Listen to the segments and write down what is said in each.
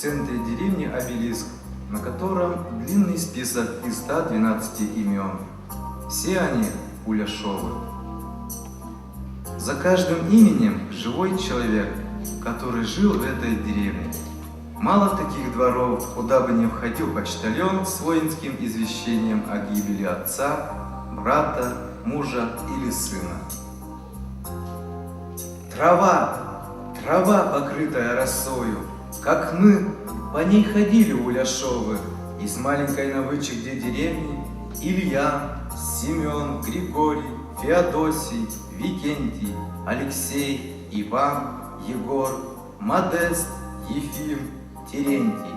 В центре деревни обелиск, на котором длинный список из 112 имен. Все они Уляшовы. За каждым именем живой человек, который жил в этой деревне. Мало таких дворов, куда бы не входил почтальон с воинским извещением о гибели отца, брата, мужа или сына. Трава, трава, покрытая росою, как мы по ней ходили Уляшовы, из маленькой Навычегде деревни Илья, Семен, Григорий, Феодосий, Викентий, Алексей, Иван, Егор, Модест, Ефим, Терентий.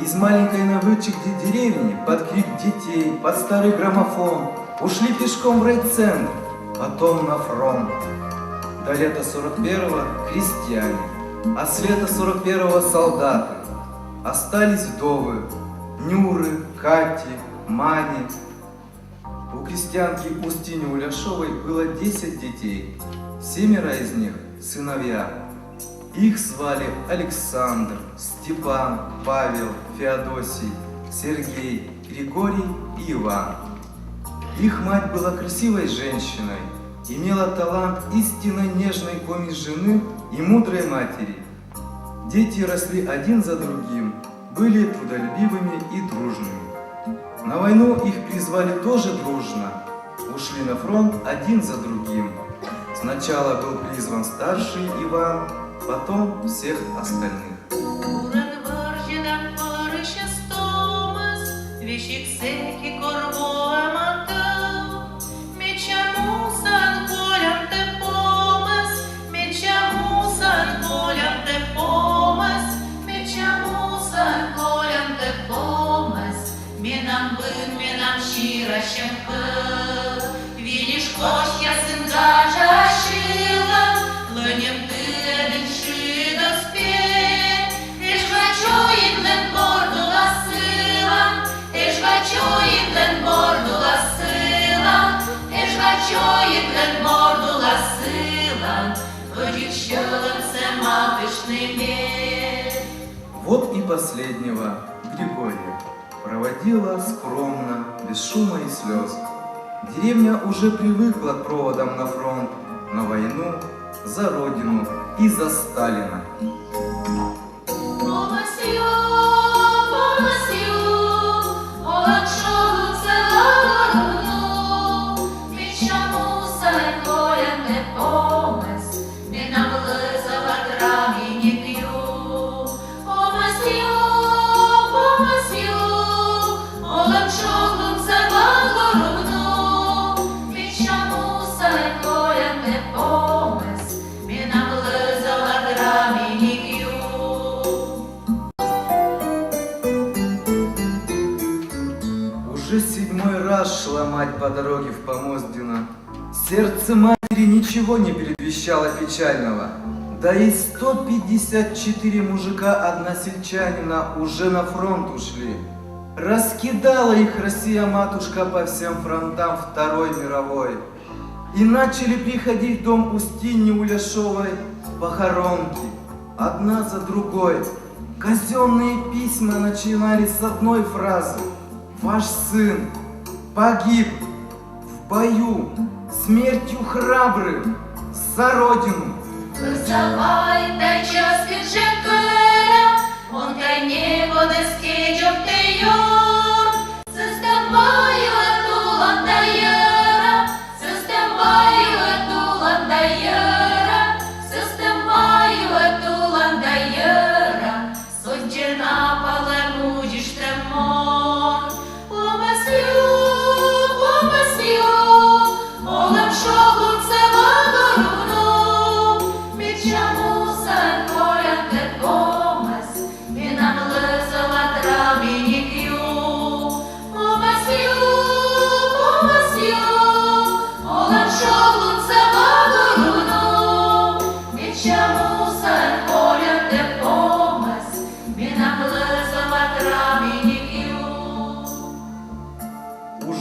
Из маленькой Навычегде деревни под крик детей, под старый граммофон ушли пешком в райцентр, потом на фронт. До лета 41-го крестьяне, а с лета 41-го солдаты. Остались вдовы Нюры, Кати, Мани. У крестьянки Устини Уляшовой было 10 детей, 7 из них сыновья. Их звали Александр, Степан, Павел, Феодосий, Сергей, Григорий и Иван. Их мать была красивой женщиной, имела талант истинно нежной жены и мудрой матери. Дети росли один за другим, были трудолюбивыми и дружными. На войну их призвали тоже дружно, ушли на фронт один за другим. Сначала был призван старший Иван, потом всех остальных. Вот и последнего, Григория, проводила скромно, без шума и слез. Деревня уже привыкла к проводам на фронт, на войну, за родину и за Сталина. Уже 7-й раз шла мать по дороге в Помоздино. Сердце матери ничего не предвещало печального. Да и 154 мужика односельчанина уже на фронт ушли. Раскидала их Россия-матушка по всем фронтам Второй мировой. И начали приходить в дом Устиньи Уляшовой похоронки, одна за другой. Казенные письма начинались с одной фразы: «Ваш сын погиб в бою, смертью храбрым, за родину».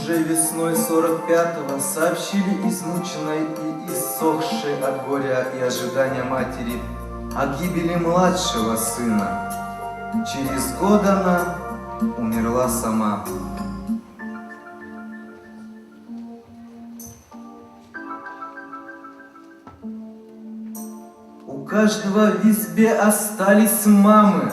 Уже весной 45-го сообщили измученной и иссохшей от горя и ожидания матери о гибели младшего сына. Через год она умерла сама. У каждого в избе остались мамы.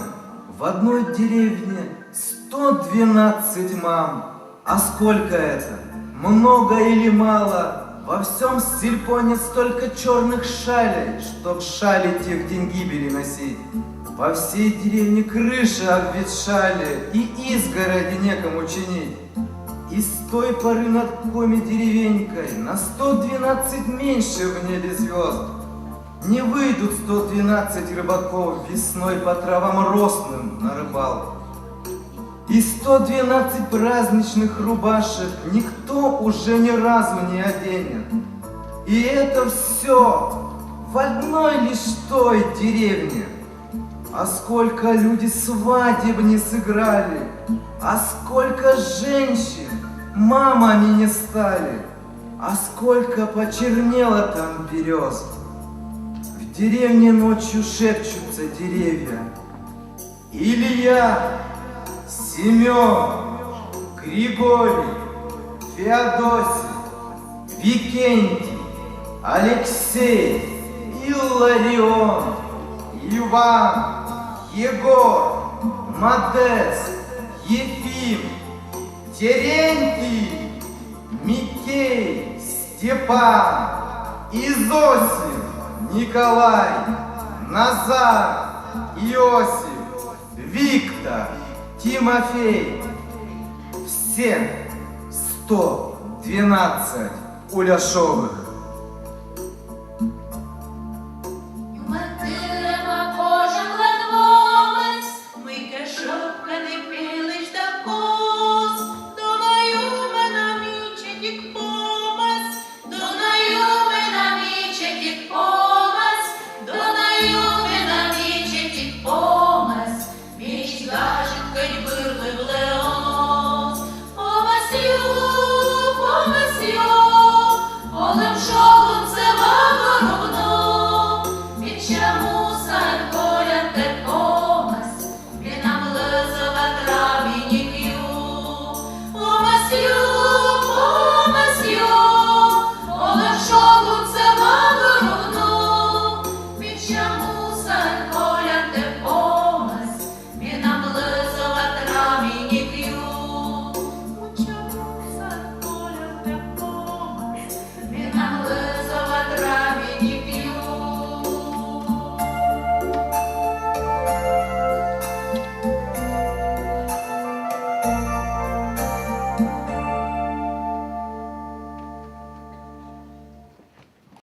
В одной деревне 112 мам. А сколько это? Много или мало? Во всем сельпо нет столько черных шалей, чтоб шали те в день гибели носить. Во всей деревне крыши обветшали, и изгороди некому чинить. И с той поры над коми деревенькой на 112 меньше в небе звезд. Не выйдут 112 рыбаков весной по травам росным на рыбалку. И 112 праздничных рубашек никто уже ни разу не оденет. И это все в одной лишь той деревне. А сколько люди свадеб не сыграли, а сколько женщин мамами не стали, а сколько почернело там берез. В деревне ночью шепчутся деревья. Илья, Семен, Григорий, Феодосий, Викентий, Алексей, Илларион, Иван, Егор, Модест, Ефим, Терентий, Микей, Степан, Изосим, Николай, Назар, Иосиф, Виктор, Тимофей. Все 112 Уляшовых.